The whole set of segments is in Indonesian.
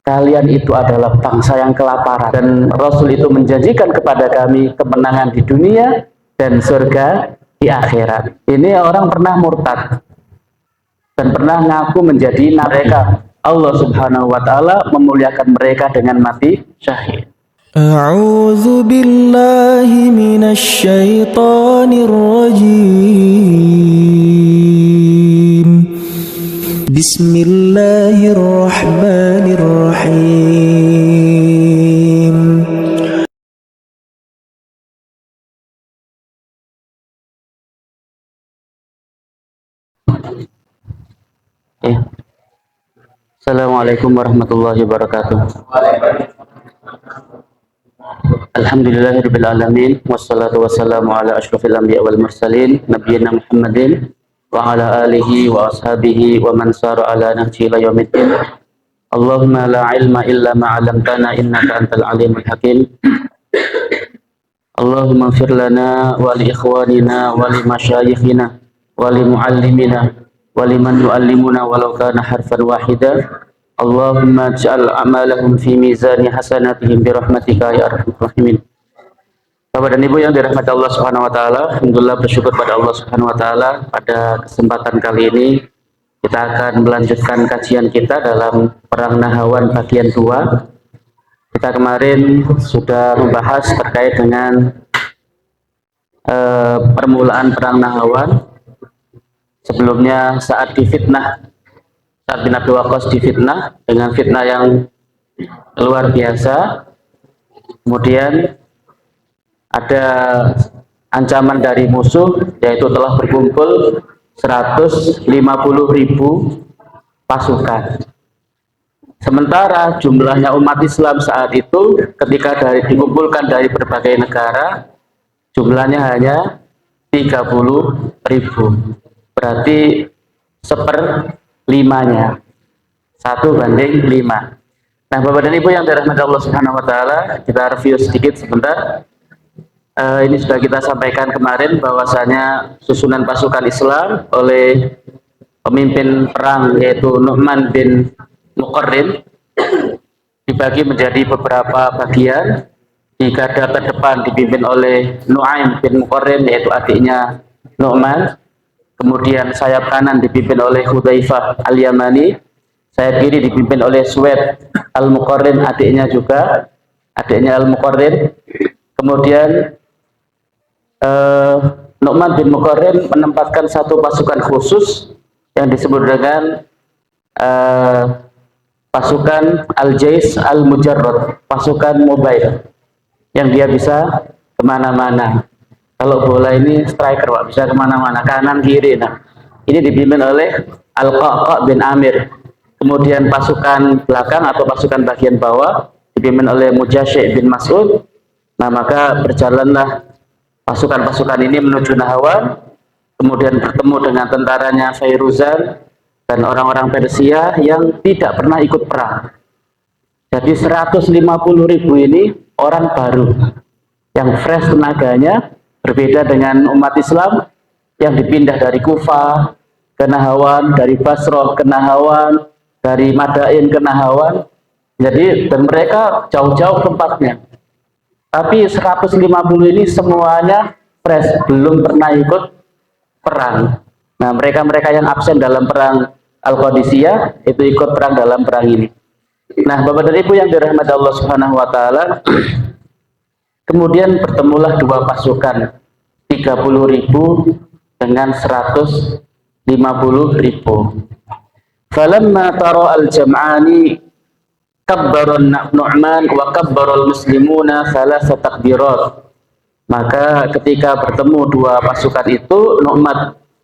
kalian itu adalah bangsa yang kelaparan, dan Rasul itu menjanjikan kepada kami kemenangan di dunia dan surga di akhirat. Ini orang pernah murtad dan pernah ngaku menjadi mereka. Allah Subhanahu wa taala memuliakan mereka dengan mati syahid. A'udzu billahi minasy syaithanir rajim. Bismillahirrahmanirrahim. Assalamualaikum warahmatullahi wabarakatuh. Alhamdulillahirabbil alamin, wassalatu wassalamu ala asyrofil anbiya wal mursalin nabiyina Muhammadin wa ala alihi wa ashabihi wa man sara ala nahji ila yaumiddin. Allahumma la ilma illa ma 'allamtana innaka antal alimul hakim. Allahumma ighfir lana wa li ikhwanina wa li masyayikhina wa li muallimina wa liman yuallimuna walau kana harfan wahida. Allahumma ij'al a'malahum fi mizani hasanatihim bi rahmatika ya arhamar rahimin. Bapak dan Ibu yang dirahmati Allah Subhanahu wa taala, alhamdulillah bersyukur pada Allah Subhanahu wa taala pada kesempatan kali ini kita akan melanjutkan kajian kita dalam Perang Nahawan bagian 2. Kita kemarin sudah membahas terkait dengan permulaan Perang Nahawan. Sebelumnya saat difitnah, Sa'ad bin Abi Waqqas difitnah dengan fitnah yang luar biasa. Kemudian ada ancaman dari musuh, yaitu telah berkumpul 150.000 pasukan. Sementara jumlahnya umat Islam saat itu ketika dikumpulkan dari berbagai negara, jumlahnya hanya 30.000. Berarti 1/5-nya, 1/5. Nah, Bapak dan Ibu yang dirahmati Allah Subhanahu wa taala, kita review sedikit sebentar. Ini sudah kita sampaikan kemarin bahwasanya susunan pasukan Islam oleh pemimpin perang yaitu Nu'man bin Muqarrin dibagi menjadi beberapa bagian. Di garda terdepan dipimpin oleh Nu'aim bin Muqarrin yaitu adiknya Nu'man. Kemudian sayap kanan dipimpin oleh Hudzaifah al-Yamani, sayap kiri dipimpin oleh Suwaid al-Muqarrin, adiknya al-Muqarrin. Kemudian Nu'man bin Muqarrin menempatkan satu pasukan khusus yang disebut dengan pasukan Al-Jais Al-Mujarrad, pasukan mobile yang dia bisa kemana-mana. Kalau bola ini striker, Pak, bisa kemana-mana, kanan kiri. Nah, ini dipimpin oleh Al-Qa'qa' bin Amir. Kemudian pasukan belakang atau pasukan bagian bawah dipimpin oleh Mujasy' bin Mas'ud. Nah, maka berjalanlah pasukan-pasukan ini menuju Nahawan, kemudian bertemu dengan tentaranya Fairuzan dan orang-orang Persia yang tidak pernah ikut perang. Jadi 150.000 ini orang baru yang fresh tenaganya, berbeda dengan umat Islam yang dipindah dari Kufah ke Nahawan, dari Basrah ke Nahawan, dari Madain ke Nahawan. Jadi dan mereka jauh-jauh tempatnya. Tapi 150 ini semuanya fresh, belum pernah ikut perang. Nah, mereka-mereka yang absen dalam perang Al-Qadisiyah itu ikut perang dalam perang ini. Nah, Bapak dan Ibu yang dirahmati Allah Subhanahu wa taala, kemudian bertemulah dua pasukan, 30.000 dengan 150.000. Falamma tara al-jam'ani kabbara Nu'man wa kabbara al-muslimuna thalatha takbirat. Maka ketika bertemu dua pasukan itu,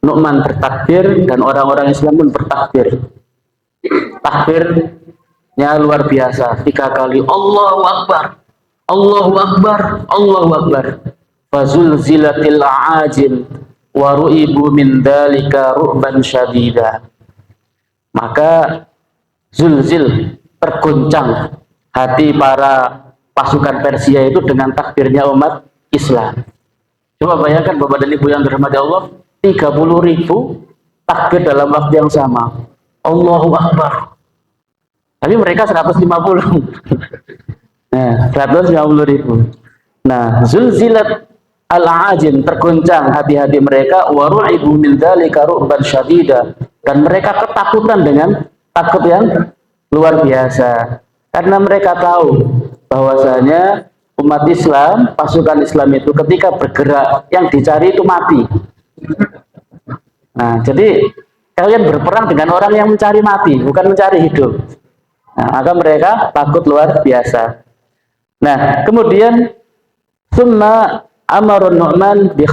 Nu'man bertakbir dan orang-orang Islam pun bertakbir. Takbirnya luar biasa, 3 kali Allahu Akbar, Allahu Akbar, Allahu Akbar. Fazulzilatil a'ajil wa ru'ibu min dzalika ru'ban syadida. Maka zulzil, terguncang hati para pasukan Persia itu dengan takbirnya umat Islam. Coba bayangkan Bapak dan Ibu yang dirahmati Allah, 30.000 takbir dalam waktu yang sama. Allahu Akbar. Tapi mereka 150. Nah, 150.000. Nah, zulzilat al-ajim, tergoncang hati-hati mereka, wa ru'ibu min dzalika ru'ban syadida, dan mereka ketakutan dengan takut yang luar biasa. Karena mereka tahu bahwasanya umat Islam, pasukan Islam itu ketika bergerak yang dicari itu mati. Nah, jadi kalian berperang dengan orang yang mencari mati, bukan mencari hidup. Nah, maka mereka takut luar biasa. Nah, kemudian summa amarun Nu'man bi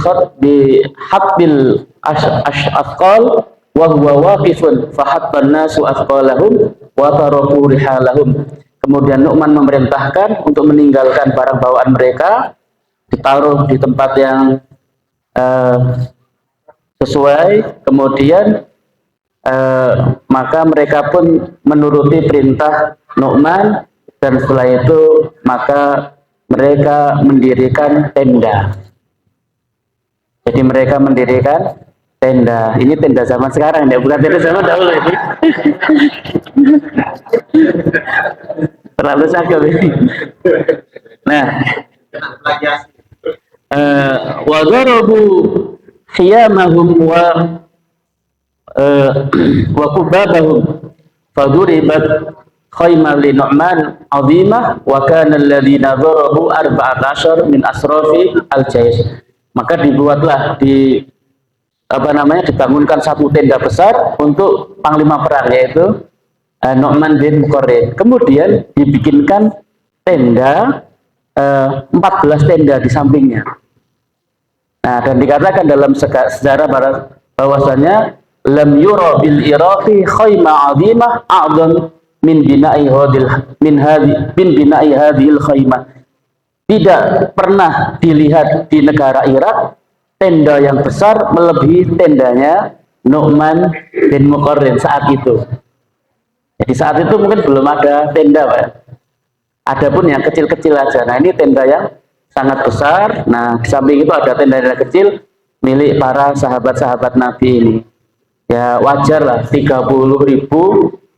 habbil asqal wa huwa waqifun fahabban nasu asqalahum wa taraku rihalahum. Kemudian Nu'man memerintahkan untuk meninggalkan barang bawaan mereka, ditaruh di tempat yang sesuai. Kemudian maka mereka pun menuruti perintah Nu'man, dan setelah itu maka mereka mendirikan tenda. Jadi mereka mendirikan tenda. Ini tenda zaman sekarang, ya, bukan tenda zaman dahulu ini. Terlalu cakep ini. Nah, wa darabu khiyamahum wa kubabahum faduribat khayma li Nu'man azimah wa kana alladhina darabu 14 min asrafi al-jaysh. Maka dibuatlah dibangunkan satu tenda besar untuk panglima perang, yaitu Nu'man bin Muqarrin. Kemudian dibikinkan tenda 14 tenda di sampingnya. Nah, dan dikatakan dalam sejarah bahwasanya lam yura bil iraqi khayma 'azimah a'dham min bina'i hadhil khaymah. Tidak pernah dilihat di negara Irak tenda yang besar melebihi tendanya Nu'man bin Muqarrin saat itu. Jadi saat itu mungkin belum ada tenda, Pak. Adapun yang kecil-kecil aja. Nah, ini tenda yang sangat besar. Nah, di samping itu ada tenda-tenda kecil milik para sahabat-sahabat Nabi ini. Ya wajar lah, 30.000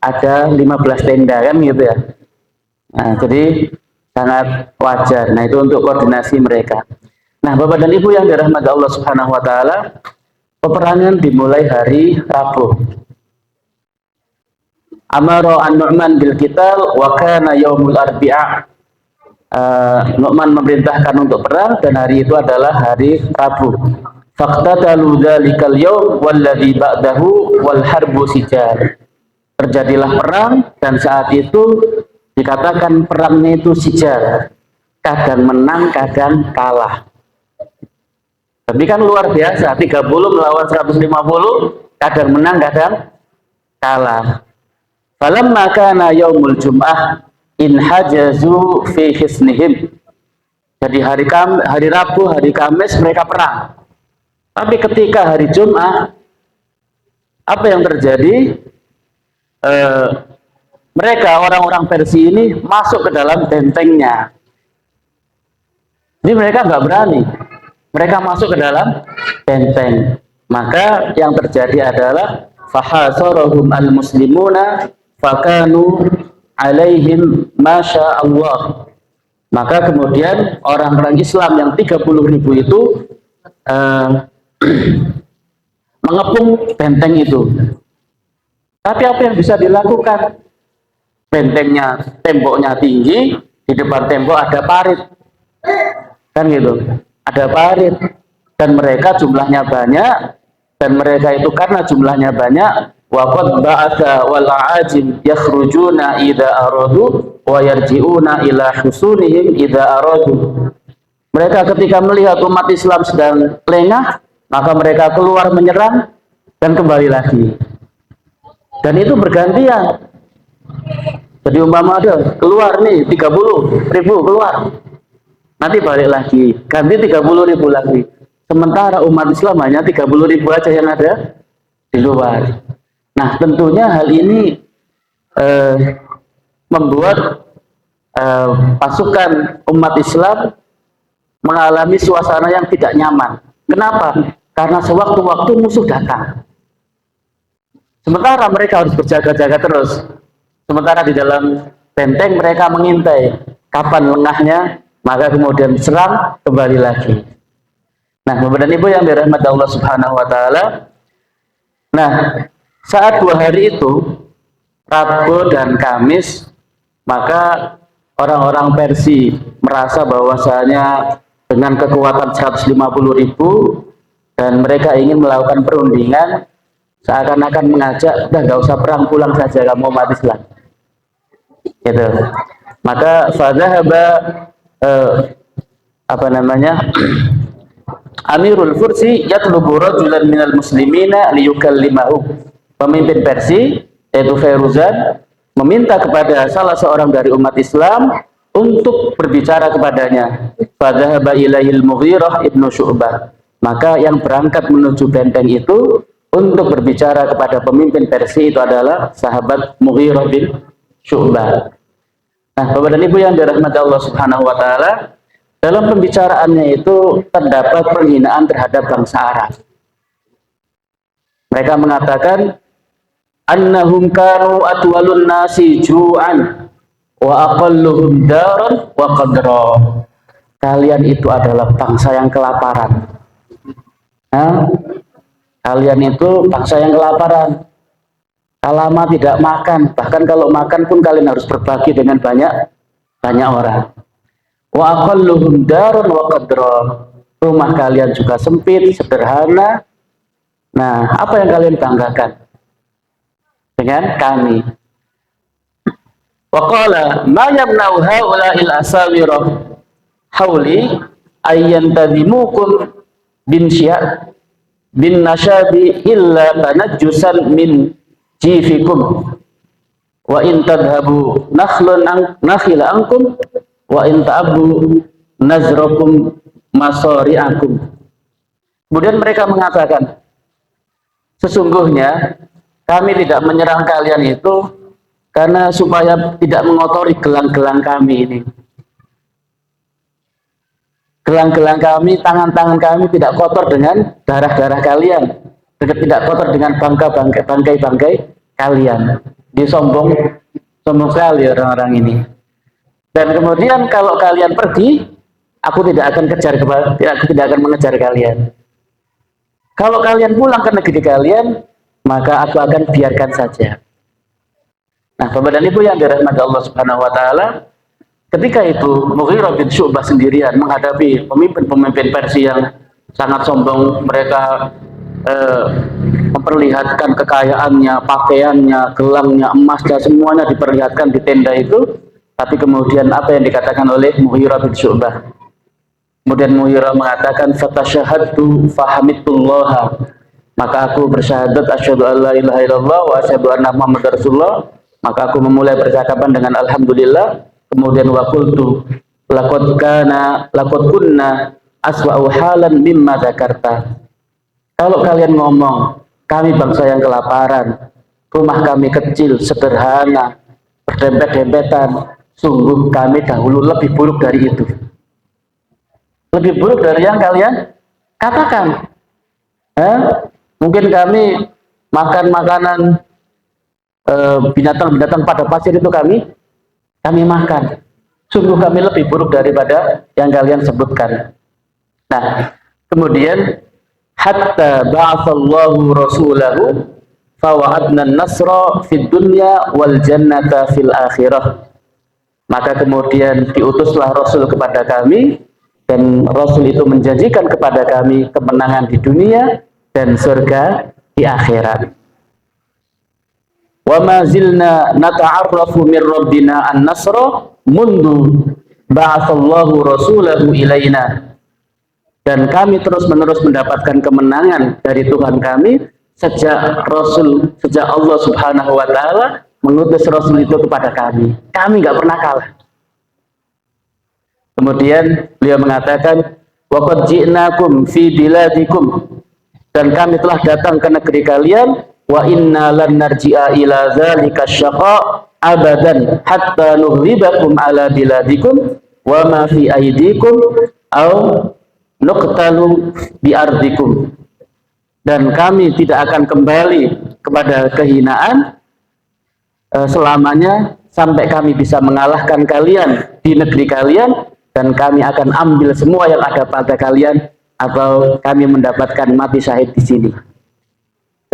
ada 15 tenda kan gitu ya. Nah, jadi sangat wajar. Nah, itu untuk koordinasi mereka. Nah, Bapak dan Ibu yang dirahmati Allah Subhanahu wa taala, peperangan dimulai hari Rabu. Amara an-Nu'man bil qital wa kana yaumul arbi'a. Nu'man memerintahkan untuk perang dan hari itu adalah hari Rabu. Faqtatalu dzalikal yaum walladzi ba'dahu wal harbu sijar. Terjadilah perang dan saat itu dikatakan perangnya itu sijar, kadang menang kadang kalah. Tapi kan luar biasa, 30 melawan 150, kadang menang kadang kalah. Falamma kana yaumul jum'ah inhajazu fi hisnihim. Jadi hari Rabu, hari Kamis mereka perang. Tapi ketika hari Jumat, apa yang terjadi? Mereka orang-orang Persia ini masuk ke dalam bentengnya. Jadi mereka nggak berani. Mereka masuk ke dalam benteng. Maka yang terjadi adalah fahasarahum al-muslimuna fakanu alaihim masya Allah. Maka kemudian orang-orang Islam yang 30.000 itu mengepung benteng itu. Tapi apa yang bisa dilakukan? Bentengnya, temboknya tinggi, di depan tembok ada parit. Kan gitu. Ada parit. Dan mereka jumlahnya banyak. Dan mereka itu karena jumlahnya banyak, waqad ba'atha wal a'ajim yakhrujuna idza aradu wa yarji'una ila husunihim idza aradu. Mereka ketika melihat umat Islam sedang lengah, maka mereka keluar menyerang dan kembali lagi. Dan itu bergantian. Jadi umpama ada keluar nih 30.000 keluar, nanti balik lagi, ganti 30.000 lagi. Sementara umat Islam hanya 30.000 aja yang ada di luar. Nah, tentunya hal ini membuat pasukan umat Islam mengalami suasana yang tidak nyaman. Kenapa? Karena sewaktu-waktu musuh datang. Sementara mereka harus berjaga-jaga terus. Sementara di dalam benteng mereka mengintai kapan lengahnya, maka kemudian serang kembali lagi. Nah, Bapak dan Ibu yang dirahmati Allah Subhanahu wa taala. Nah, saat 2 hari itu, Rabu dan Kamis, maka orang-orang Persia merasa bahwasanya dengan kekuatan 150.000 dan mereka ingin melakukan perundingan, seakan-akan mengajak, udah nggak usah perang, pulang saja kamu umat Islam. Gitu. Maka fadzahaba Amirul Fursi yatlubu rajulan minal muslimina liyukallimahu. Pemimpin Persia yaitu Fairuzan meminta kepada salah seorang dari umat Islam untuk berbicara kepadanya. Fadzahaba ilaihil Mughirah ibnu Syu'bah. Maka yang berangkat menuju benteng itu untuk berbicara kepada pemimpin Persia itu adalah sahabat Mughirah bin Syu'bah. Nah, Bapak dan Ibu yang dirahmati Allah Subhanahu wa taala, dalam pembicaraannya itu terdapat penghinaan terhadap bangsa Arab. Mereka mengatakan annahum kanu atwalun nasi ju'an wa aqalluhum daran wa qadra. Kalian itu adalah bangsa yang kelaparan. Nah, kalian itu bangsa yang kelaparan. Lama tidak makan, bahkan kalau makan pun kalian harus berbagi dengan banyak orang. Wa aqalluhum darun wa qadra. Rumah kalian juga sempit, sederhana. Nah, apa yang kalian banggakan dengan kami? Wa qala ma yamna'u haula'il asawira hauli ayyantadimukum bin sya' bin nashabi illa tanajjusan min jifikum wa in tadhabu nakhila ankum wa in ta'abu nazrakum masari'akum. Kemudian mereka mengatakan, sesungguhnya kami tidak menyerang kalian itu karena supaya tidak mengotori gelang-gelang kami ini. Gelang-gelang kami, tangan-tangan kami tidak kotor dengan darah-darah kalian, tidak kotor dengan bangkai-bangkai kalian. Disombong sekali orang-orang ini. Dan kemudian kalau kalian pergi, aku tidak akan mengejar kalian. Kalau kalian pulang ke negeri kalian, maka aku akan biarkan saja. Nah, Bapak dan Ibu yang dirahmati Allah Subhanahu wa taala, ketika itu Mughirah bin Syu'bah sendirian menghadapi pemimpin-pemimpin Persia yang sangat sombong. Mereka memperlihatkan kekayaannya, pakaiannya, gelangnya, emasnya, semuanya diperlihatkan di tenda itu. Tapi kemudian apa yang dikatakan oleh Mughirah bin Syu'bah? Kemudian Mughirah mengatakan, "Fatashahadtu fahamitullah." Maka aku bersyahadat asyhadu an la ilaha illallah wa asyhadu anna muhammadar rasulullah. Maka aku memulai percakapan dengan alhamdulillah. Kemudian wa qultu laqad kunna aswa'u halan mimma dzakarta. Kalau kalian ngomong, kami bangsa yang kelaparan, rumah kami kecil, sederhana, berdempet-dempetan, sungguh kami dahulu lebih buruk dari itu. Lebih buruk dari yang kalian katakan. Mungkin kami makan makanan binatang-binatang pada pasir itu kami makan. Sungguh kami lebih buruk daripada yang kalian sebutkan. Nah, kemudian hatta ba'atsallahu rasulahu fawa'adna an-nasra fid dunya wal jannata fil akhirah. Maka kemudian diutuslah Rasul kepada kami, dan Rasul itu menjanjikan kepada kami kemenangan di dunia dan surga di akhirat. Wa ma zilna nata'arrafu min rabbina an-nasra mundu ba'atsallahu rasulahu ilaina. Dan kami terus-menerus mendapatkan kemenangan dari Tuhan kami sejak Allah Subhanahu wa taala mengutus Rasul itu kepada kami. Kami nggak pernah kalah. Kemudian beliau mengatakan, wa qad ji'nakum fi biladikum, dan kami telah datang ke negeri kalian, wa inna lan narji'a ila dzalika syaqa abadan hatta nughlibakum ala biladikum wa ma fi aidikum au nuqtalu bi ardikum. Dan kami tidak akan kembali kepada kehinaan selamanya sampai kami bisa mengalahkan kalian di negeri kalian, dan kami akan ambil semua yang ada pada kalian, atau kami mendapatkan mati syahid di sini.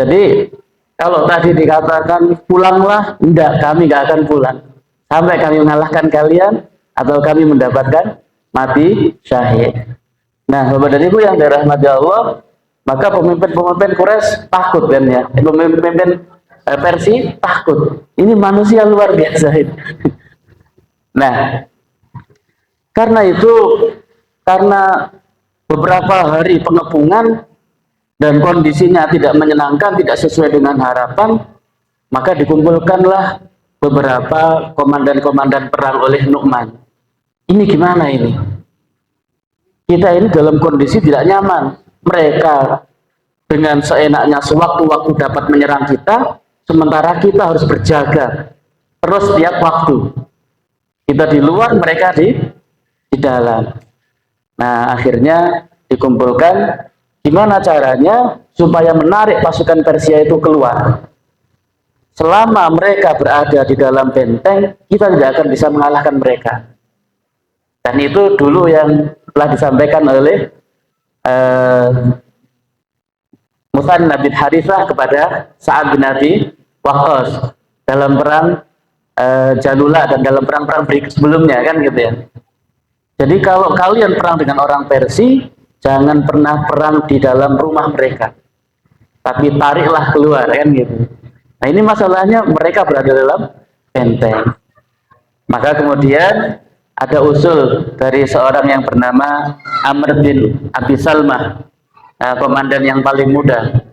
Jadi kalau tadi dikatakan pulanglah, enggak, kami enggak akan pulang sampai kami mengalahkan kalian atau kami mendapatkan mati syahid. Nah, Bapak dan Ibu yang dirahmati Allah, maka pemimpin-pemimpin Quraisy takut kan ya, pemimpin Persia takut. Ini manusia luar biasa ini. Nah, karena itu, karena beberapa hari pengepungan dan kondisinya tidak menyenangkan, tidak sesuai dengan harapan, maka dikumpulkanlah beberapa komandan-komandan perang oleh Nu'man. Ini gimana ini? Kita ini dalam kondisi tidak nyaman. Mereka dengan seenaknya sewaktu-waktu dapat menyerang kita, sementara kita harus berjaga terus setiap waktu. Kita di luar, mereka di dalam. Nah, akhirnya dikumpulkan gimana caranya supaya menarik pasukan Persia itu keluar. Selama mereka berada di dalam benteng, kita tidak akan bisa mengalahkan mereka. Dan itu dulu yang telah disampaikan oleh Musanna bin Harithah kepada Sa'ad bin Abi Waqqas dalam perang Jalula dan dalam perang-perang sebelumnya, kan gitu ya. Jadi kalau kalian perang dengan orang Persia, jangan pernah perang di dalam rumah mereka, tapi tariklah keluar, kan gitu. Nah, ini masalahnya, mereka berada dalam benteng. Maka kemudian ada usul dari seorang yang bernama Amr bin Abi Salmah, komandan yang paling muda.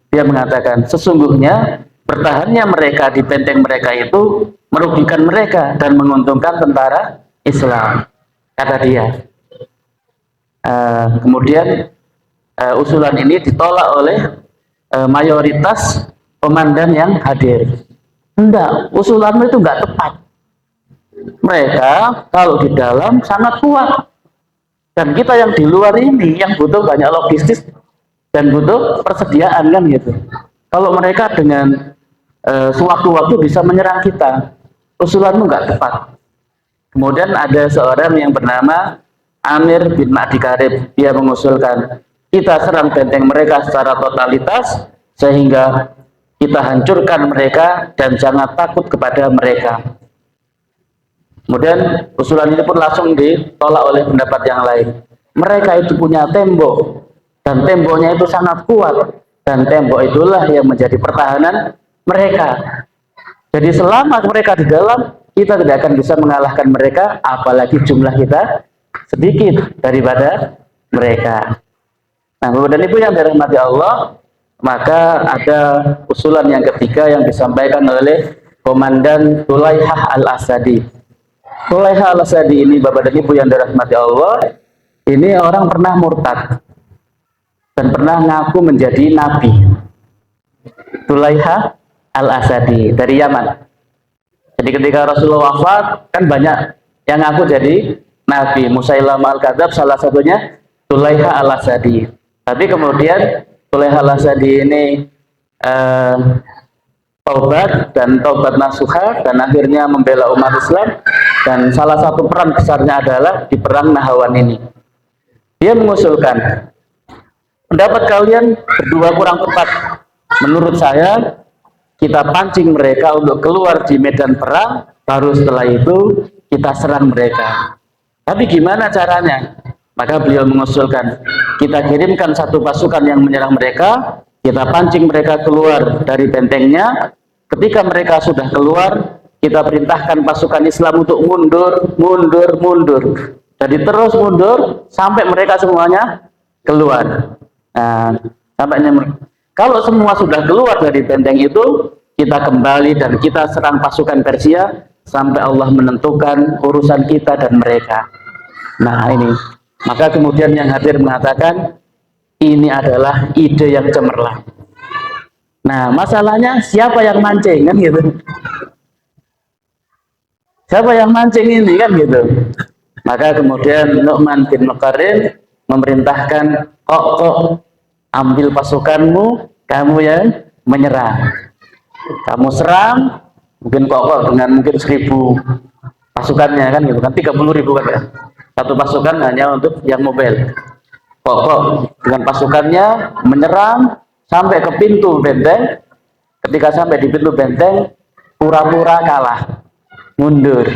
Dia mengatakan, sesungguhnya bertahannya mereka di benteng mereka itu merugikan mereka dan menguntungkan tentara Islam, kata dia. Kemudian usulan ini ditolak oleh mayoritas komandan yang hadir. Enggak, usulanmu itu enggak tepat. Mereka kalau di dalam sangat kuat, dan kita yang di luar ini yang butuh banyak logistik dan butuh persediaan, kan gitu. Kalau mereka dengan sewaktu-waktu bisa menyerang kita, usulanmu nggak tepat. Kemudian ada seorang yang bernama Amir bin Ma'di Karib, dia mengusulkan kita serang benteng mereka secara totalitas sehingga kita hancurkan mereka dan jangan takut kepada mereka. Kemudian usulan ini pun langsung ditolak oleh pendapat yang lain. Mereka itu punya tembok, dan temboknya itu sangat kuat, dan tembok itulah yang menjadi pertahanan mereka. Jadi selama mereka di dalam, kita tidak akan bisa mengalahkan mereka, apalagi jumlah kita sedikit daripada mereka. Nah, Bapak dan Ibu yang dirahmati Allah, maka ada usulan yang ketiga yang disampaikan oleh Komandan Tulaihah al-Asadi. Tulaihah al-Asadi ini, Bapak dan Ibu yang dirahmati Allah, ini orang pernah murtad dan pernah ngaku menjadi nabi. Tulaihah al-Asadi dari Yaman. Jadi ketika Rasulullah wafat, kan banyak yang ngaku jadi nabi. Musailamah al-Kadzab salah satunya Tulaihah al-Asadi. Tapi kemudian Tulaihah al-Asadi ini taubat dan taubat nasuha, dan akhirnya membela umat Islam, dan salah satu peran besarnya adalah di perang Nahawan ini. Dia mengusulkan, pendapat kalian berdua kurang tepat. Menurut saya, kita pancing mereka untuk keluar di medan perang, baru setelah itu kita serang mereka. Tapi gimana caranya? Maka beliau mengusulkan, kita kirimkan satu pasukan yang menyerang mereka, kita pancing mereka keluar dari bentengnya. Ketika mereka sudah keluar, kita perintahkan pasukan Islam untuk mundur. Jadi terus mundur sampai mereka semuanya keluar. Nah, kalau semua sudah keluar dari benteng itu, kita kembali dan kita serang pasukan Persia sampai Allah menentukan urusan kita dan mereka. Nah, ini. Maka kemudian yang hadir mengatakan, ini adalah ide yang cemerlang. Nah, masalahnya siapa yang mancing, kan gitu. Siapa yang mancing ini, kan gitu. Maka kemudian Nu'man bin Muqarrin memerintahkan, kok ambil pasukanmu, kamu yang menyerang. Kamu serang, mungkin kok dengan mungkin 1.000 pasukannya kan gitu kan, 30.000 kan ya. Satu pasukan hanya untuk yang mobile. Kok dengan pasukannya menyerang sampai ke pintu benteng. Ketika sampai di pintu benteng, pura-pura kalah, mundur,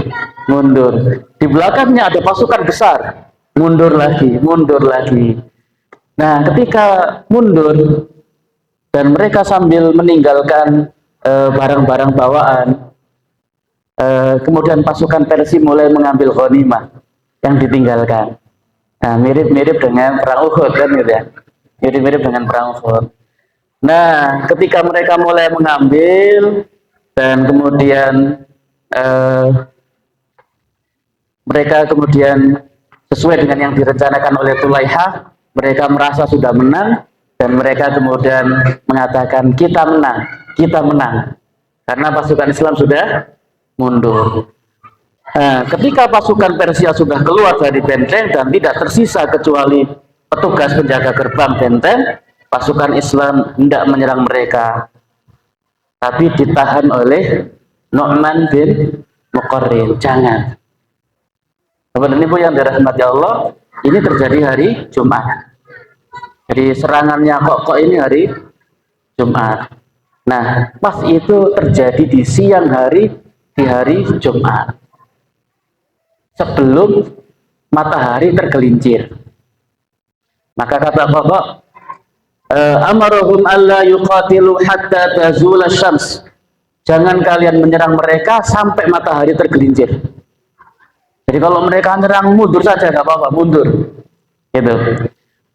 mundur. Di belakangnya ada pasukan besar, mundur lagi, mundur lagi. Nah, ketika mundur dan mereka sambil meninggalkan barang-barang bawaan, kemudian pasukan Persia mulai mengambil ghanimah yang ditinggalkan. Nah, mirip-mirip dengan perang Uhud kan gitu ya. Mirip-mirip dengan perang Uhud. Nah, ketika mereka mulai mengambil dan kemudian mereka kemudian sesuai dengan yang direncanakan oleh Tulaihah, mereka merasa sudah menang dan mereka kemudian mengatakan kita menang, kita menang. Karena pasukan Islam sudah mundur. Nah, ketika pasukan Persia sudah keluar dari benteng dan tidak tersisa kecuali petugas penjaga gerbang benteng, pasukan Islam hendak menyerang mereka, tapi ditahan oleh Nu'man bin Muqarrin. Jangan. Bapak dan Ibu yang dirahmati Allah, ini terjadi hari Jumat. Jadi serangannya kok ini hari Jumat. Nah, pas itu terjadi di siang hari, di hari Jumat, sebelum matahari tergelincir. Maka kata Bapak, amarahum alla yuqatilu hatta tazula syams. Jangan kalian menyerang mereka sampai matahari tergelincir. Jadi kalau mereka menyerang, mundur saja, nggak apa-apa, mundur. Gitu.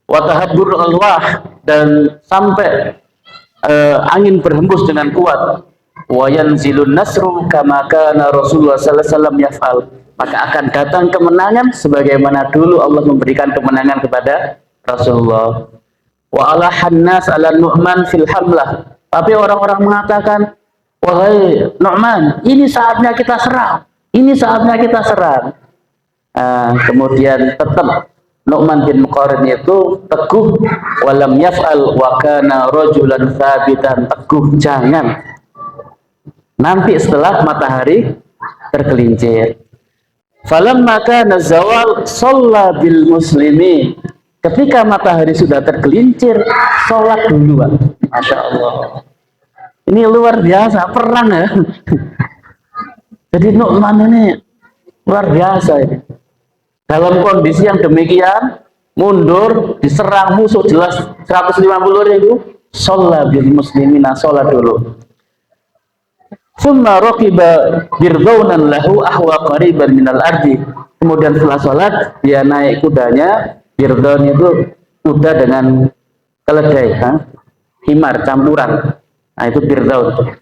Wa tahabbur alwah, dan sampai angin berhembus dengan kuat. Wa yanzilun nasru kama kana Rasulullah sallallahu alaihi wasallam yaf'al. Maka akan datang kemenangan sebagaimana dulu Allah memberikan kemenangan kepada Rasulullah. Wa ala hannas ala Nu'man fil hamlah. Tapi orang-orang mengatakan, wahai Nu'man, ini saatnya kita serang. Ini saatnya kita serang. Kemudian tetap Nu'man bin Muqarrin itu teguh, walam yaf'al wa kana rajulan thabitan, teguh, jangan. Nanti setelah matahari tergelincir. Falamma kana zawal shalla bil muslimin. Ketika matahari sudah tergelincir, sholat duluan. Masya Allah. Ini luar biasa, perang ya. Jadi Nu'man ini luar biasa ini. Dalam kondisi yang demikian, mundur, diserang musuh jelas 150.000, sholat bil muslimina, sholat dulu. Summa raqiba birdaunan lahu ahwa qariban minal ardi. Kemudian setelah sholat, dia naik kudanya. Birdaun itu kuda dengan keledai, himar campuran. Nah, itu birdaun.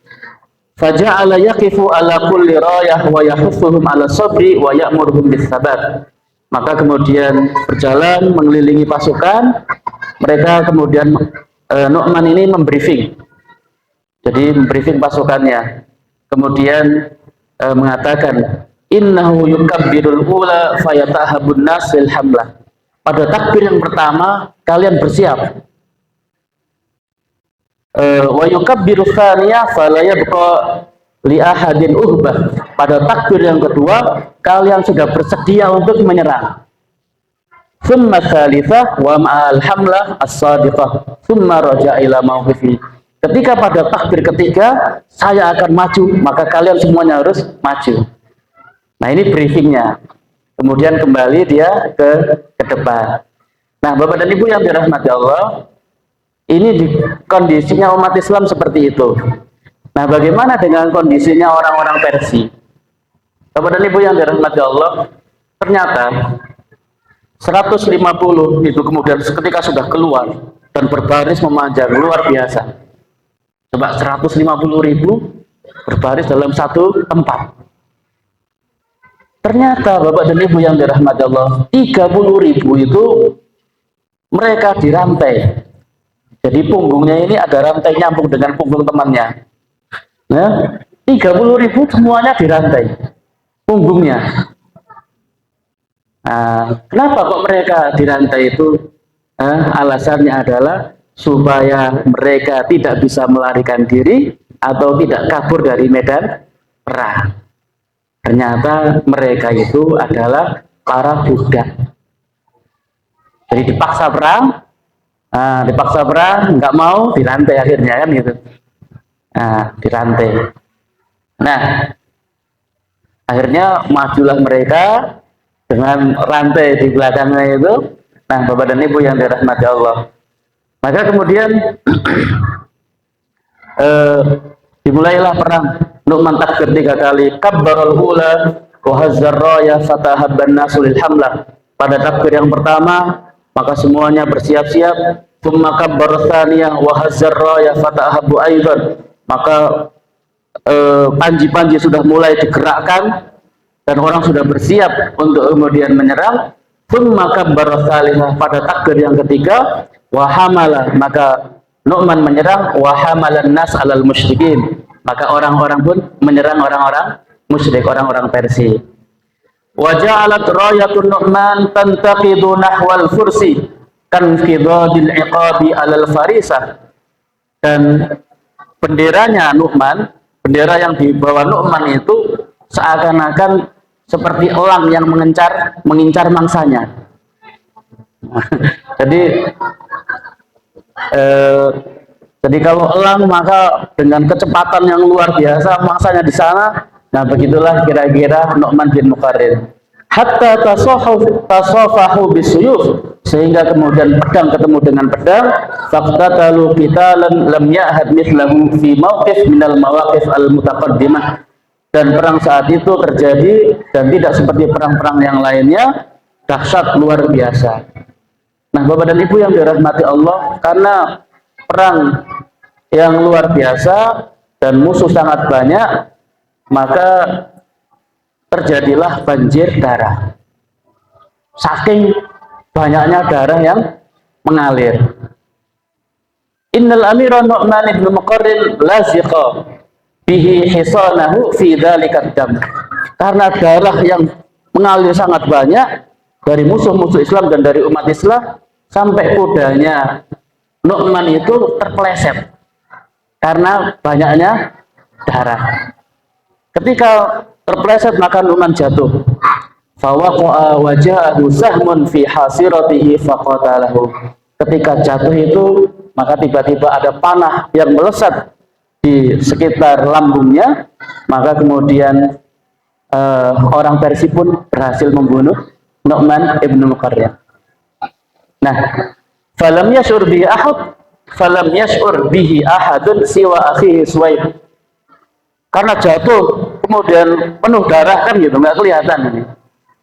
Faja'ala yaqifu ala kulli rayah wa yahuffuhum ala sabri wa ya'muruhum bis sabat. Maka kemudian berjalan mengelilingi pasukan. Mereka kemudian Nu'man ini membriefing. Jadi membriefing pasukannya. Kemudian mengatakan, innahu yukabbirul ula fayatahabun nas lil hamlah. Pada takbir yang pertama kalian bersiap. Wa yukabbiru tsaniyah fala yabqa li ahadin uhbah. Pada takbir yang kedua kalian sudah bersedia untuk menyerang. Tsumma tsalitsah wa ma'al hamlah as-sadiqah. Tsumma raja'a ila mawqifi. Ketika pada takbir ketiga saya akan maju, maka kalian semuanya harus maju. Nah, ini briefingnya. Kemudian kembali dia ke depan. Nah, Bapak dan Ibu yang dirahmati Allah, ini di kondisinya umat Islam seperti itu. Nah, bagaimana dengan kondisinya orang-orang Persia? Bapak dan Ibu yang dirahmati Allah, ternyata 150 itu kemudian ketika sudah keluar dan berbaris memanjang luar biasa. Coba 150.000 berbaris dalam satu tempat. Ternyata Bapak dan Ibu yang dirahmati Allah, 30.000 itu mereka dirantai. Jadi punggungnya ini ada rantai nyambung dengan punggung temannya. Nah, 30.000 semuanya dirantai punggungnya. Nah, kenapa kok mereka dirantai itu? Alasannya adalah supaya mereka tidak bisa melarikan diri atau tidak kabur dari medan perang. Ternyata mereka itu adalah para budak. Jadi dipaksa perang, nggak mau, dirantai akhirnya kan gitu. Dirantai. Nah, akhirnya majulah mereka dengan rantai di belakangnya itu. Nah, Bapak dan Ibu yang dirahmati Allah. Maka kemudian dimulailah perang. Nu'man takbir 3 kali, kabbarul ula wa hazzar raya fatahabban nasu lil hamlah. Pada takbir yang pertama, maka semuanya bersiap-siap. Tsumma kabbar tsaniyah wa hazzar raya fatahabbu aidan. Maka panji-panji sudah mulai digerakkan dan orang sudah bersiap untuk kemudian menyerang. Tsumma kabbar tsalitsah, pada takbir yang ketiga, wa hamala, maka Nu'man menyerang, wa hamalan nas alal musyrikin, maka orang-orang pun menyerang orang-orang musyrik, orang-orang Persia. Wa ja'alat rayatun Nu'man tantaqidu nahwal fursi kan qidadil iqabi alal farisah. Dan benderanya Nu'man, bendera yang dibawa Nu'man itu seakan-akan seperti elang yang mengincar mangsanya. Jadi kalau elang maka dengan kecepatan yang luar biasa mangsanya di sana. Nah, begitulah kira-kira Nu'man bin Muqarrin. Hatta tasafahu bisuyuf, sehingga kemudian pedang ketemu dengan pedang. Faqtatalu qitalan lam ya'had mithlahu fi mawqif minal mawaqif al-mutaqaddimah. Dan perang saat itu terjadi dan tidak seperti perang-perang yang lainnya, dahsyat luar biasa. Nah, Bapak dan Ibu yang dirahmati Allah, karena perang yang luar biasa dan musuh sangat banyak, maka terjadilah banjir darah. Saking banyaknya darah yang mengalir. Innal amira Nu'man ibn Muqarrin laziqa bihi hisanahu fi dzalika dam. Karena darah yang mengalir sangat banyak dari musuh-musuh Islam dan dari umat Islam, sampai kudanya Nu'man itu terpeleset karena banyaknya darah. Ketika terpeleset maka Nu'man jatuh. Fawaqa'a wajahu sahmun fi hasiratihi faqatalahu. Ketika jatuh itu maka tiba-tiba ada panah yang melesat di sekitar lambungnya, maka kemudian orang Persia pun berhasil membunuh Nu'man ibn Muqarrin. Nah, falam yash'ur bihi ahadun siwa akhihi Suwaid. Karena jatuh kemudian penuh darah kan gitu, nggak kelihatan ini.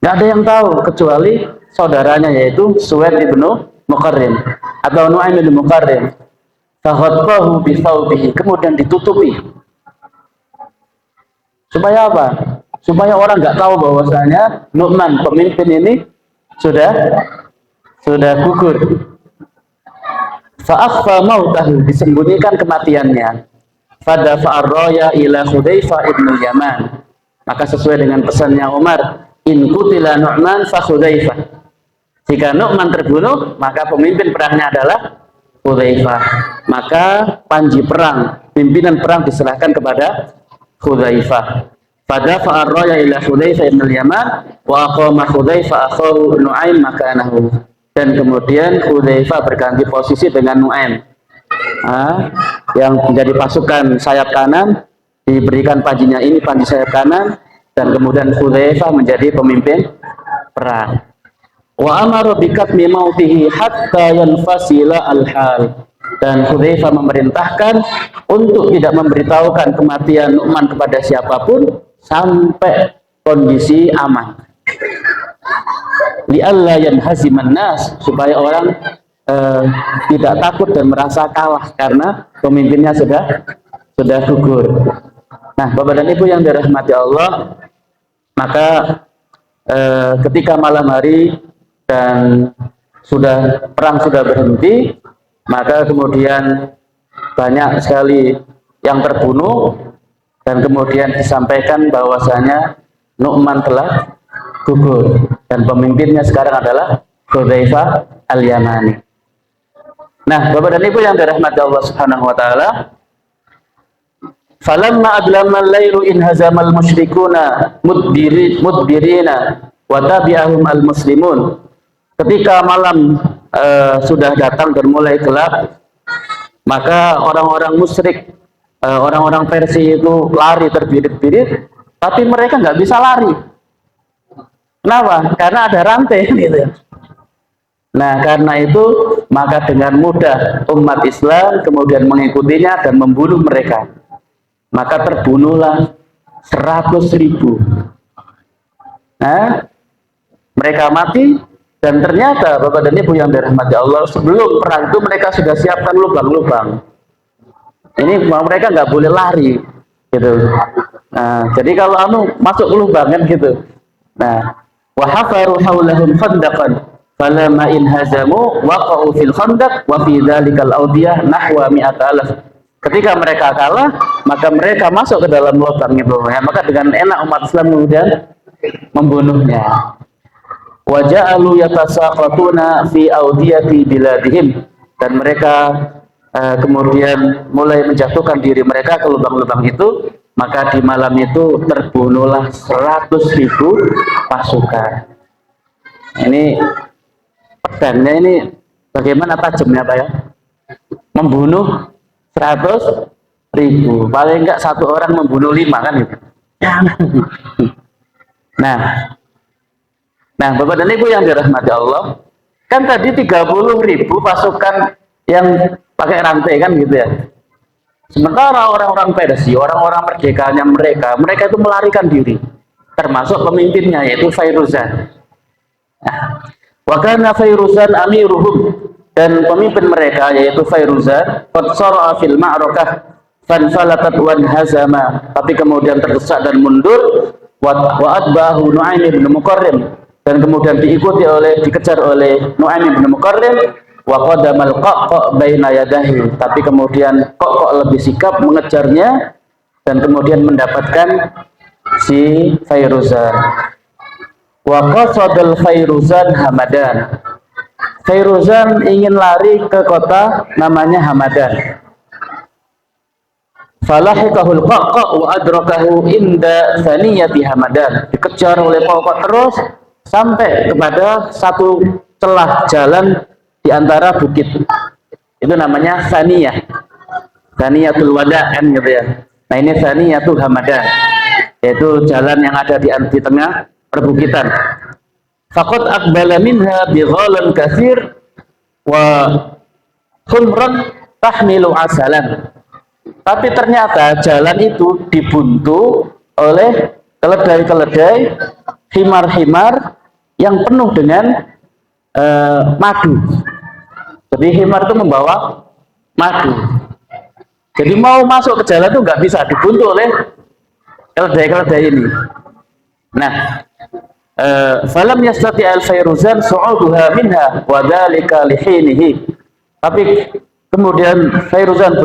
Nggak ada yang tahu kecuali saudaranya, yaitu Suwaid ibn Muqarrin atau Nu'aim bin Muqarrin. Faghattahu bi thawbihi, kemudian ditutupi. Supaya apa? Supaya orang nggak tahu bahwasanya Nu'man pemimpin ini sudah gugur. Fa'akhfa mautahu, disembunyikan kematiannya. Fadafa'a ar-raya ila Hudzaifah ibn Yaman. Maka sesuai dengan pesannya Umar, in qutila Nu'man fa Hudzaifah. Jika Nu'man terbunuh, maka pemimpin perangnya adalah Hudzaifah. Maka panji perang, pimpinan perang diserahkan kepada Hudzaifah. Fadafa'a ar-raya ila Hudzaifah ibn Yaman wa aqama Hudzaifah akhahu Nu'aim makanahu. Dan kemudian Hudzaifah berganti posisi dengan Nu'aim, yang menjadi pasukan sayap kanan, diberikan panjinya ini panji sayap kanan, dan kemudian Hudzaifah menjadi pemimpin perang. Wa amara bikatmi mautihi hatta yanfasila al-hal. Dan Hudzaifah memerintahkan untuk tidak memberitahukan kematian Nu'man kepada siapapun sampai kondisi aman. Li'alla yanhaziman nas, supaya orang tidak takut dan merasa kalah karena pemimpinnya sudah gugur. Nah, Bapak dan Ibu yang dirahmati Allah, maka ketika malam hari dan perang sudah berhenti, maka kemudian banyak sekali yang terbunuh dan kemudian disampaikan bahwasanya Nu'man telah gugur dan pemimpinnya sekarang adalah Hudzaifah al-Yamani. Nah, Bapak dan Ibu yang dirahmati Allah Subhanahu wa taala, Falamma adlama al-lailu inhazamal musyrikuna mudbirina wa tabi'ahum al-muslimun. Ketika malam sudah datang dan mulai gelap, maka orang-orang musyrik, orang-orang Persia itu lari terbirit-birit, tapi mereka nggak bisa lari. Kenapa? Karena ada rantai gitu. Nah, karena itu maka dengan mudah umat Islam kemudian mengikutinya dan membunuh mereka. Maka terbunuhlah 100.000. Nah, mereka mati dan ternyata Bapak dan Ibu yang dirahmati Allah, sebelum perang itu mereka sudah siapkan lubang-lubang. Ini mereka nggak boleh lari, gitu. Nah, jadi kalau masuk ke lubang kan gitu. Nah, wa hafaru haulahum khandaqan falamma inhazamu waqa'u fil khandaq wa fi dzalikal awdiyah nahwa 100,000. Ketika mereka kalah, maka mereka masuk ke dalam lubang itu. Ya, maka dengan enak umat Islam kemudian membunuhnya. Wa ja'alu yatasaqatuna fi awdiyati biladihim, dan mereka kemudian mulai menjatuhkan diri mereka ke lubang-lubang itu. Maka di malam itu terbunuhlah 100.000 pasukan. Ini pedangnya ini bagaimana tajamnya Pak ya? Membunuh 100.000, paling enggak satu orang membunuh 5 kan gitu. Nah, Bapak dan Ibu yang dirahmati Allah, kan tadi 30.000 pasukan yang pakai rantai kan gitu ya. Sementara orang-orang Persia, orang-orang merdekanya mereka itu melarikan diri, termasuk pemimpinnya yaitu Fairuzan. Wa kana Fairuzan amiruhum, dan pemimpin mereka yaitu Fairuzan qad sara'a fil ma'rakah fanfalatat wan hazama, tapi kemudian terdesak dan mundur. Wa atbahu Nu'aim bin Muqarrim, dan kemudian dikejar oleh Nu'aim bin Muqarrim. Wa qadamal Qaqqa baina yadahi, tapi kemudian Qaqqa lebih sikap mengejarnya dan kemudian mendapatkan si Fairuzan. Wa qasadal Fairuzan Hamadan, Fairuzan ingin lari ke kota namanya Hamadan. Falahikahul Qaqqa wa adrakahu inda thaniyati Hamadan, dikejar oleh Qaqqa terus sampai kepada satu celah jalan di antara bukit. Itu namanya Thaniyah, Thaniyatul Wada kan gitu ya. Nah, ini Thaniyatul Hamadan, yaitu jalan yang ada di tengah perbukitan. Faqad aqbala minha bighalan katsir wa khumran tahmilu asalan. Tapi ternyata jalan itu dibuntu oleh keledai-keledai, himar-himar yang penuh dengan madu. Jadi himar itu membawa madu. Jadi mau masuk ke jalan itu nggak bisa, dibuntu oleh keledai-keledai ini. Nah, falam yastati al-Fairuzan su'uduha minha wa dzalika lihinihi. Tapi kemudian Fairuzan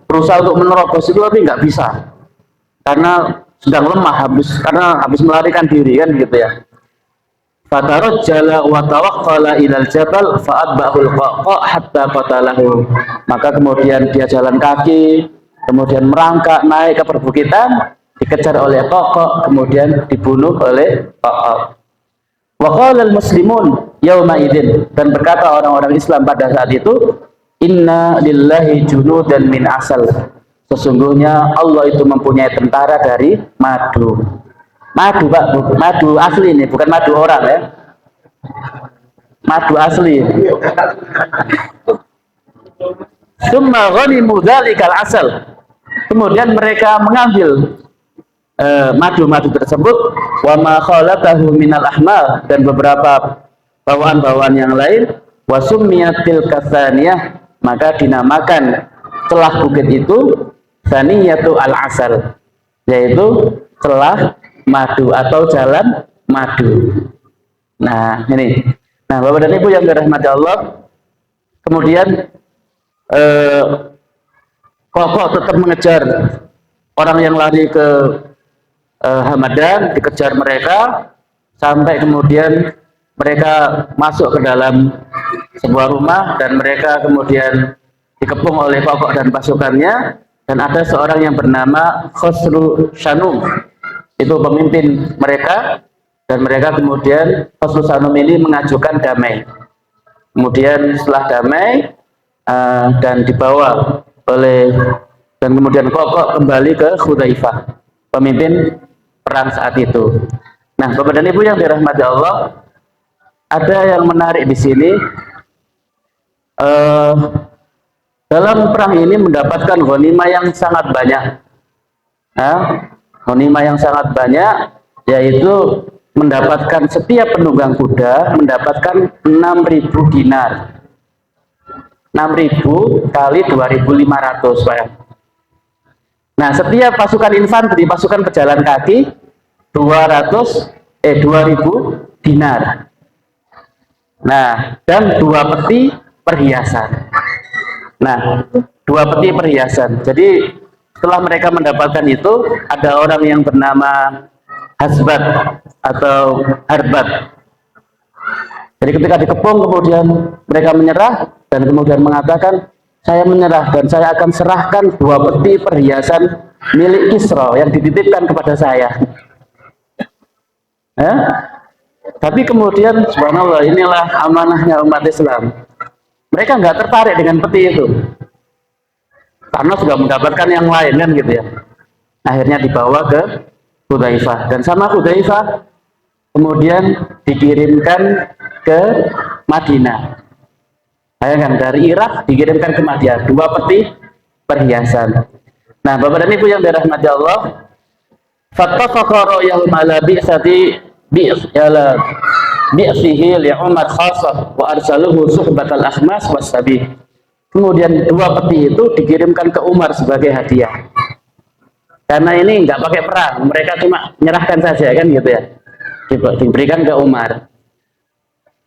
berusaha untuk menerobos itu, tapi nggak bisa karena sedang lemah, karena habis melarikan diri kan gitu ya. Fatarajjala wa tawaqqala ilal jabal fa'atba'ul Qaqqa hatta qatalahu. Maka kemudian dia jalan kaki, kemudian merangkak naik ke perbukitan, dikejar oleh Qaqqa, kemudian dibunuh oleh Qaqqa. Wa qala al-muslimun yauma idzin, dan berkata orang-orang Islam pada saat itu, inna lillahi junudan min asal, sesungguhnya Allah itu mempunyai tentara dari madu. Madu Pak, madu asli ini, bukan madu orang ya. Madu asli. Summa ghanimu dzalikal asal. Kemudian mereka mengambil madu-madu tersebut, wa ma khalatahu minal ahmal, dan beberapa bawaan-bawaan yang lain, wa summiyatil katsaniyah, maka dinamakan celah bukit itu Thaniyatu al-asal, yaitu celah madu atau jalan madu. Nah, ini. Nah, Bapak dan Ibu yang dirahmati Allah, kemudian Qaqqa tetap mengejar orang yang lari ke Hamadan, dikejar mereka sampai kemudian mereka masuk ke dalam sebuah rumah dan mereka kemudian dikepung oleh Qaqqa dan pasukannya, Dan ada seorang yang bernama Khosru Shanum, itu pemimpin mereka, dan mereka kemudian Khosru Shanum ini mengajukan damai. Kemudian setelah damai dan dibawa oleh, dan kemudian kokoh kembali ke Hudzaifah, pemimpin perang saat itu. Nah, Bapak dan Ibu yang dirahmati Allah, ada yang menarik di sini. Dalam perang ini mendapatkan ghanimah yang sangat banyak. Ghanimah yang sangat banyak, yaitu mendapatkan setiap penunggang kuda mendapatkan 6.000 dinar. 6.000 kali 2.500, Pak. Nah, setiap pasukan infanteri, pasukan pejalan kaki 2.000 dinar. Nah, dan 2 peti perhiasan. Nah, 2 peti perhiasan. Jadi setelah mereka mendapatkan itu, ada orang yang bernama Hasbat atau Harbat. Jadi ketika dikepung, kemudian mereka menyerah dan kemudian mengatakan, saya menyerah dan saya akan serahkan 2 peti perhiasan milik Kisra yang dititipkan kepada saya. Tapi kemudian subhanallah, inilah amanahnya umat Islam. Mereka nggak tertarik dengan peti itu karena sudah mendapatkan yang lain, kan gitu ya. Akhirnya dibawa ke Hudzaifah, dan sama Hudzaifah kemudian dikirimkan ke Madinah. Bayangkan, dari Irak dikirimkan ke Madinah 2 peti perhiasan. Nah, Bapak dan Ibu yang dirahmati Allah, fattafaqa ra'yahum ala bi'sihi li Umar khasah wa arsaluhu suhbatal akhmas wassabi. Kemudian 2 peti itu dikirimkan ke Umar sebagai hadiah. Karena ini nggak pakai perang, mereka cuma menyerahkan saja, kan gitu ya. Diberikan ke Umar.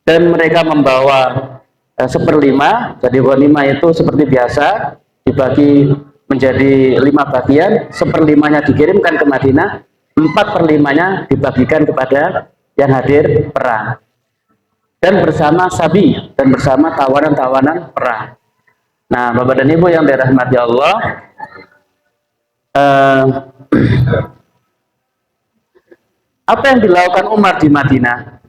Dan mereka membawa 1/5, jadi ghanimah itu seperti biasa dibagi menjadi 5 bagian, 1/5-nya dikirimkan ke Madinah, 4/5-nya dibagikan kepada yang hadir perang, dan bersama sabi, dan bersama tawanan-tawanan perang. Nah, Bapak dan Ibu yang dirahmati Allah, apa yang dilakukan Umar di Madinah?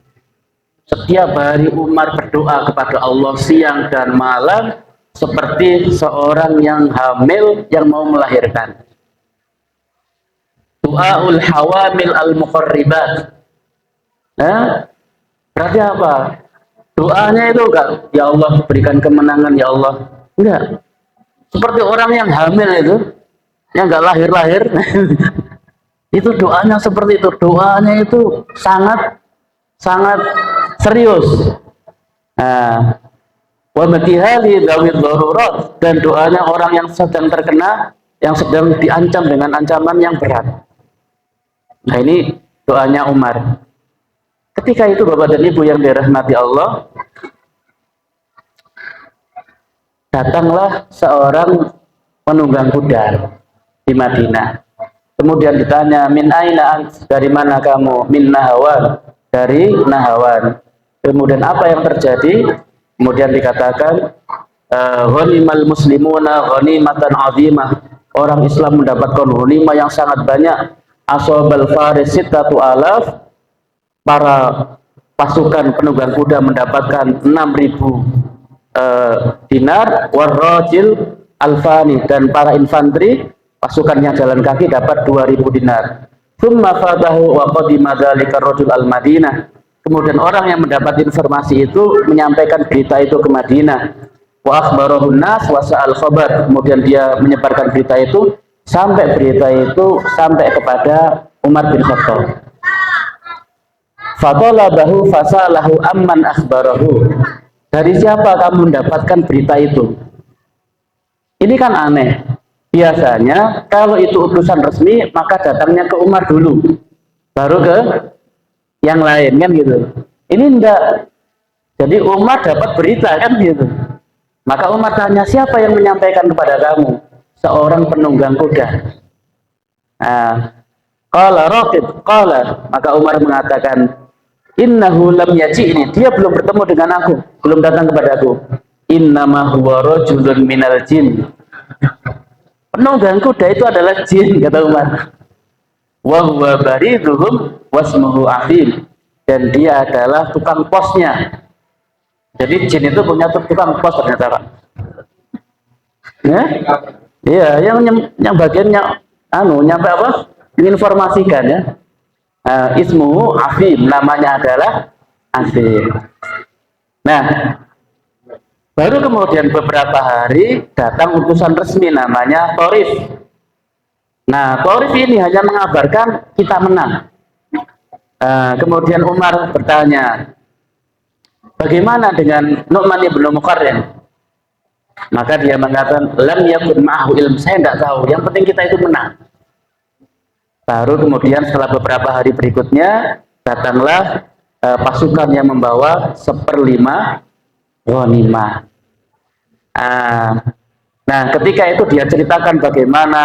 Setiap hari Umar berdoa kepada Allah siang dan malam seperti seorang yang hamil yang mau melahirkan. Du'aul hawamil al-muqarribat. Berarti apa? Doanya itu enggak, ya Allah berikan kemenangan ya Allah. Enggak. Seperti orang yang hamil itu, yang enggak lahir-lahir. Itu doanya seperti itu. Doanya itu sangat serius. Wa matihali dawid darurat, dan doanya orang yang sedang terkena, yang sedang diancam dengan ancaman yang berat. Nah, ini doanya Umar. Ketika itu Bapak dan Ibu yang dirahmati Allah, datanglah seorang penunggang kuda di Madinah. Kemudian ditanya, min aina ant, dari mana kamu? Min Nahawan, dari Nahawan. Kemudian apa yang terjadi? Kemudian dikatakan, ghanimal muslimuna ghanimatan azimah. Orang Islam mendapatkan ghanimah yang sangat banyak. Ashabal faris 6.000, para pasukan penunggang kuda mendapatkan 6.000 dinar, warrajil alfani, dan para infanteri pasukannya jalan kaki dapat 2.000 dinar. Tsumma fatahu wa qadima dzalika rajul al-Madinah. Kemudian orang yang mendapat informasi itu menyampaikan berita itu ke Madinah. Wa akhbarahun nas wa sa'al khabar. Kemudian dia menyebarkan berita itu sampai kepada Umar bin Khattab. Fatalabahu fasalahu amman akhbarahu. Dari siapa kamu mendapatkan berita itu? Ini kan aneh. Biasanya kalau itu utusan resmi maka datangnya ke Umar dulu, baru ke yang lain, kan gitu. Ini enggak. Jadi Umar dapat berita, kan gitu. Maka Umar tanya, siapa yang menyampaikan kepada kamu? Seorang penunggang kuda. Qala Raqib, qala, maka Umar mengatakan, innahu lam yaji'ni, dia belum bertemu dengan aku, belum datang kepada aku. Innama huwa rajulun minal jin. Penunggang kuda itu adalah jin, kata Umar. Wa huwa bariduhum wasmuhu afim. Dan dia adalah tukang posnya. Jadi jin itu punya tukang pos ternyata, Pak. Ya? Iya, yang bagiannya nyampe apa? Menginformasikan ya. Ismuhu afim, namanya adalah Afim. Nah, baru kemudian beberapa hari datang utusan resmi namanya Thorif. Nah, Thorif ini hanya mengabarkan kita menang. Kemudian Umar bertanya, bagaimana dengan Nu'man ibn Muqarrin? Maka dia mengatakan, lam yakun ma'ahu ilm, saya tidak tahu, yang penting kita itu menang. Baru kemudian setelah beberapa hari berikutnya datanglah pasukan yang membawa 1/5 ghanimah. Nah, ketika itu dia ceritakan bagaimana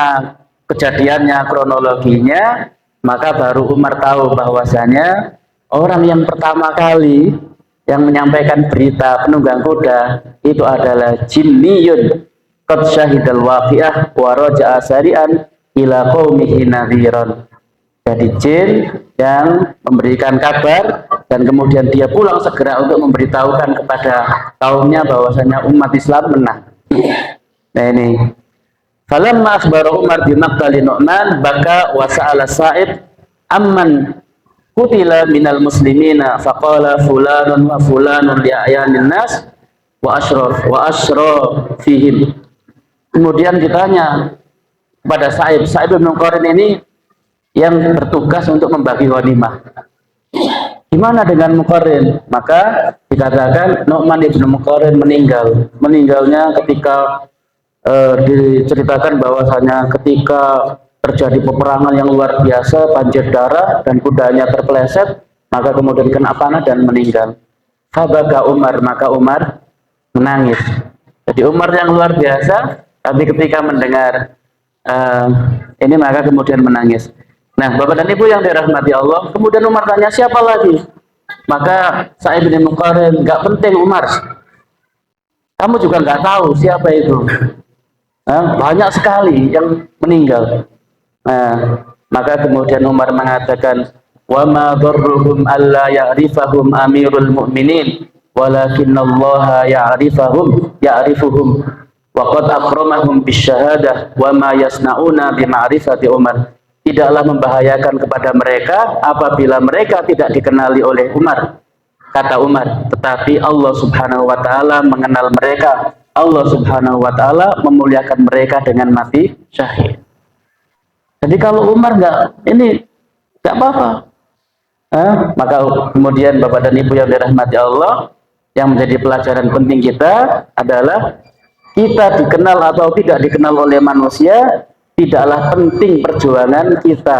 kejadiannya, kronologinya, maka baru Umar tahu bahwasanya orang yang pertama kali yang menyampaikan berita penunggang kuda itu adalah jinniyun qad syahidal waqi'ah wa raja'a sari'an ila qaumihi nadhiran. Jadi jin yang memberikan kabar dan kemudian dia pulang segera untuk memberitahukan kepada kaumnya bahwasanya umat Islam menang. Nah ini, falamma akhbara Umar bi maqtali Nu'man baka wa sa'ala Sa'id amman qutila minal muslimina faqala fulanun wa fulanun li ayanin nas wa ashraf fihim. Kemudian ditanya kepada Sa'id bin Muqarrin ini yang bertugas untuk membagi ghanimah. Gimana dengan Muqarrin? Maka dikatakan Nu'man ibn Muqarrin meninggal. Meninggalnya ketika diceritakan bahwasanya ketika terjadi peperangan yang luar biasa, banjir darah dan kudanya terpeleset, maka kemudian kena panah dan meninggal. Fabaka Umar, maka Umar menangis. Jadi Umar yang luar biasa, tapi ketika mendengar ini maka kemudian menangis. Nah, Bapak dan Ibu yang dirahmati Allah, kemudian Umar tanya siapa lagi? Maka Sa'id bin Muqarrin, nggak penting Umar, kamu juga nggak tahu siapa itu. Banyak sekali yang meninggal. Maka kemudian Umar mengatakan, wa ma darruhum alla ya'rifahum amirul mu'minin walakinallaha ya'rifuhum wa qad akramahum bisyahadah wa ma yasna'una bima'rifati Umar. Tidaklah membahayakan kepada mereka apabila mereka tidak dikenali oleh Umar, kata Umar, tetapi Allah subhanahu wa ta'ala mengenal mereka. Allah subhanahu wa ta'ala memuliakan mereka dengan mati syahid. Jadi kalau Umar nggak apa-apa. Maka kemudian Bapak dan Ibu yang dirahmati Allah, yang menjadi pelajaran penting kita adalah kita dikenal atau tidak dikenal oleh manusia, tidaklah penting perjuangan kita.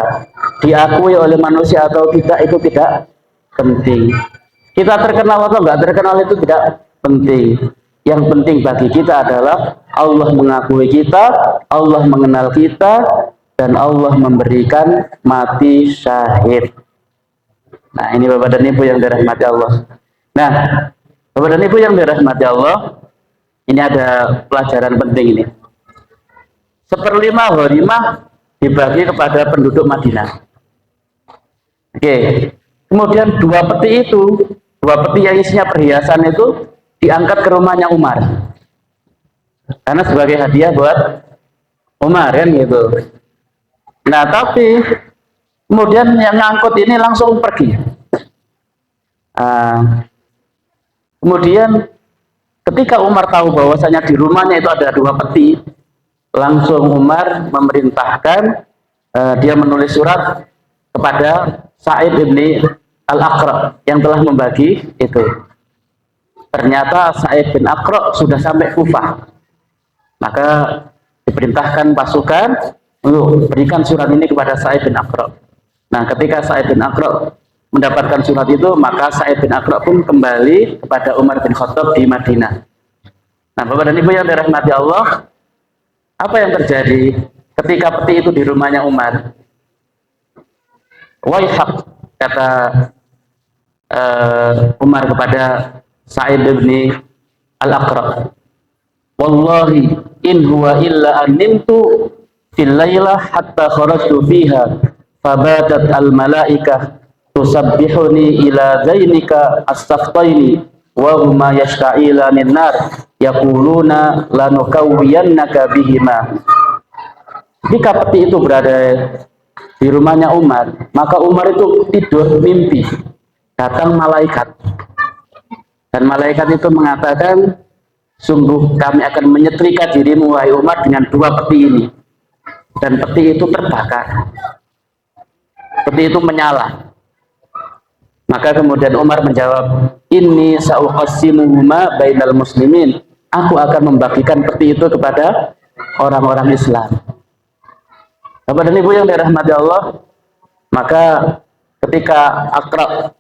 Diakui oleh manusia atau tidak, itu tidak penting. Kita terkenal atau nggak terkenal itu tidak penting. Yang penting bagi kita adalah Allah mengakui kita, Allah mengenal kita, dan Allah memberikan mati syahid. Nah, ini Bapak dan Ibu yang dirahmati Allah. Nah, Bapak dan Ibu yang dirahmati Allah, ini ada pelajaran penting ini. 1/5 ghanimah dibagi kepada penduduk Madinah. Oke. Kemudian 2 peti yang isinya perhiasan itu diangkat ke rumahnya Umar. Karena sebagai hadiah buat Umar kan gitu. Nah, tapi kemudian yang ngangkut ini langsung pergi. Kemudian ketika Umar tahu bahwasanya di rumahnya itu ada 2 peti, langsung Umar memerintahkan dia menulis surat kepada Sa'id bin Al-Aqra yang telah membagi itu. Ternyata Sa'id bin Aqra sudah sampai Kufah. Maka diperintahkan pasukan untuk berikan surat ini kepada Sa'id bin Aqra. Nah, ketika Sa'id bin Aqra mendapatkan surat itu, maka Sa'id bin Aqra pun kembali kepada Umar bin Khattab di Madinah. Nah, Bapak dan Ibu yang dirahmati Allah, apa yang terjadi ketika peti itu di rumahnya Umar? Waihak, kata Umar kepada Sa'id bin Al-Aqra, wallahi in huwa illa an nimtu fil lailah hatta kharajtu fiha fabadat al malaikah tusabbihuni ila zainika as-saftaini wa huma yashta'ilani nar yaquluna lanukawwiyannaka bihima. Ketika peti itu berada di rumahnya Umar, maka Umar itu tidur mimpi datang malaikat, dan malaikat itu mengatakan, sungguh kami akan menyetrika dirimu wahai Umar dengan dua peti ini, dan peti itu terbakar, peti itu menyala. Maka kemudian Umar menjawab, inni sa'uqassimuhuma bainal muslimin, aku akan membagikan peti itu kepada orang-orang Islam. Bapak dan Ibu yang dirahmati Allah, maka ketika Aqra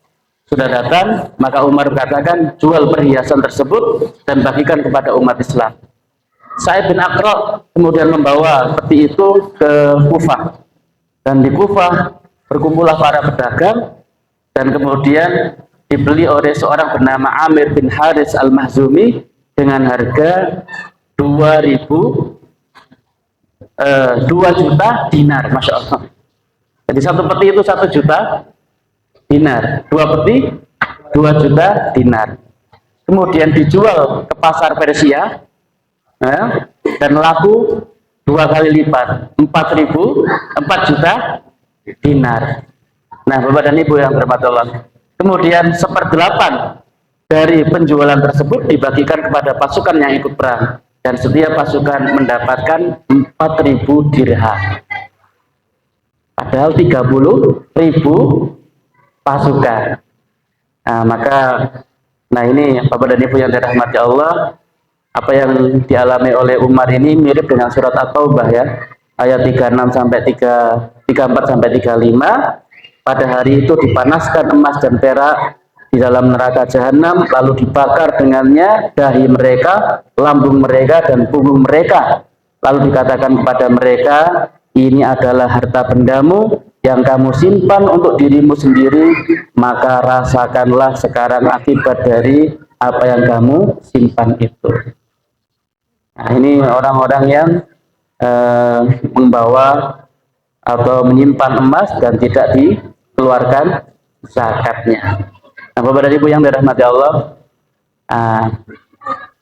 sudah datang, maka Umar katakan, jual perhiasan tersebut dan bagikan kepada umat Islam. Sa'id bin Aqra kemudian membawa peti itu ke Kufah, dan di Kufah berkumpullah para pedagang, dan kemudian dibeli oleh seorang bernama Amir bin Haris al-Mahzumi dengan harga 2 juta dinar, Masya Allah. Jadi satu peti itu 1 juta dinar, dua peti 2 juta dinar. Kemudian dijual ke pasar Persia, dan laku 2 kali lipat, 4 juta dinar. Nah, Bapak dan Ibu yang dirahmati Allah, kemudian 1/8 dari penjualan tersebut dibagikan kepada pasukan yang ikut perang, dan setiap pasukan mendapatkan 4.000 dirham. Padahal 30.000 pasukan. Nah ini Bapak dan Ibu yang dirahmati Allah, apa yang dialami oleh Umar ini mirip dengan surat At-Taubah ya, ayat 36 sampai 34 sampai 35. Pada hari itu dipanaskan emas dan perak di dalam neraka jahanam, lalu dibakar dengannya dahi mereka, lambung mereka, dan punggung mereka. Lalu dikatakan kepada mereka, ini adalah harta bendamu yang kamu simpan untuk dirimu sendiri, maka rasakanlah sekarang akibat dari apa yang kamu simpan itu. Nah, ini orang-orang yang membawa atau menyimpan emas dan tidak dikeluarkan zakatnya. Nah, Bapak dan Ibu yang dirahmati Allah,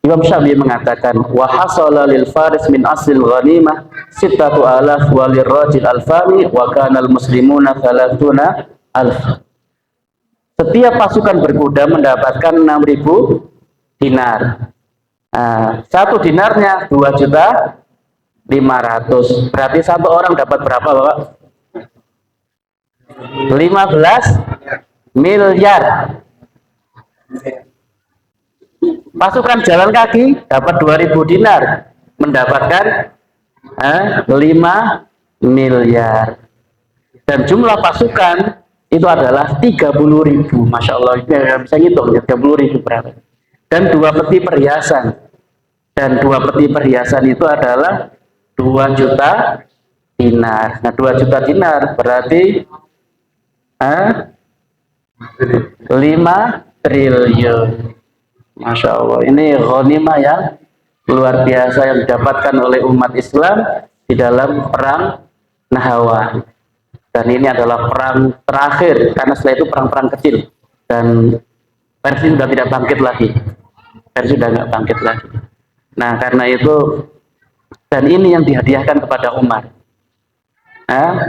Imam Syafi'i mengatakan, wa hasala lil faris min asil ghanimah 6,000 wa lirrajil alfani wa kana al muslimuna 30,000. Setiap pasukan berkuda mendapatkan 6.000 dinar. Satu dinarnya 2.500.000. Berarti satu orang dapat berapa, Bapak? 15 miliar. Pasukan jalan kaki dapat 2.000 dinar, mendapatkan 5 miliar. Dan jumlah pasukan itu adalah 30.000. Masya Allah, ini bisa ngitung ya, 30.000 berapa. Dan 2 peti perhiasan. Dan 2 peti perhiasan itu adalah 2 juta dinar. Nah, 2 juta dinar berarti 5 triliun. Masya Allah, ini ghanimah yang luar biasa yang didapatkan oleh umat Islam di dalam perang Nahrawan. Dan ini adalah perang terakhir, karena setelah itu perang-perang kecil, dan Persia sudah tidak bangkit lagi. Persia sudah nggak bangkit lagi. Nah, karena itu, dan ini yang dihadiahkan kepada Umar. 5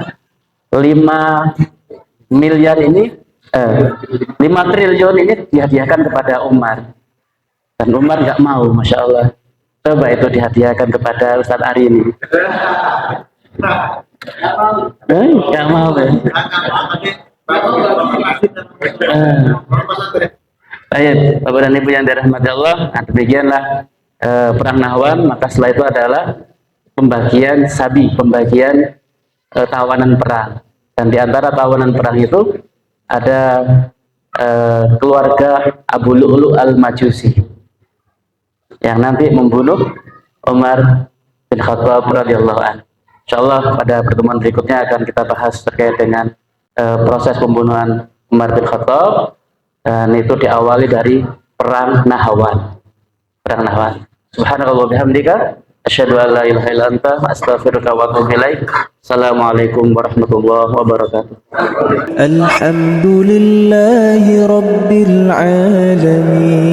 miliar ini, 5 triliun ini dihadiahkan kepada Umar. Dan Umar nggak mau, Masya Allah. Coba itu dihadiahkan kepada Ustadz Ari ini. Nggak mau ya. Baik, Bapak dan Ibu yang dirahmati Allah, nah demikianlah perang Nahrawan. Maka setelah itu adalah pembagian sabi, pembagian tawanan perang. Dan di antara tawanan perang itu ada keluarga Abu Lu'lu' al-Majusi yang nanti membunuh Umar bin Khattab radhiyallahu anhu. Insyaallah pada pertemuan berikutnya akan kita bahas terkait dengan proses pembunuhan Umar bin Khattab, dan itu diawali dari perang Nahrawan. Perang Nahrawan. Subhanallah bihamdika Asyhadu an la ilaha illa anta astaghfiruka wa atubu ilaik. Assalamualaikum warahmatullahi wabarakatuh. الحمد لله رب العالمين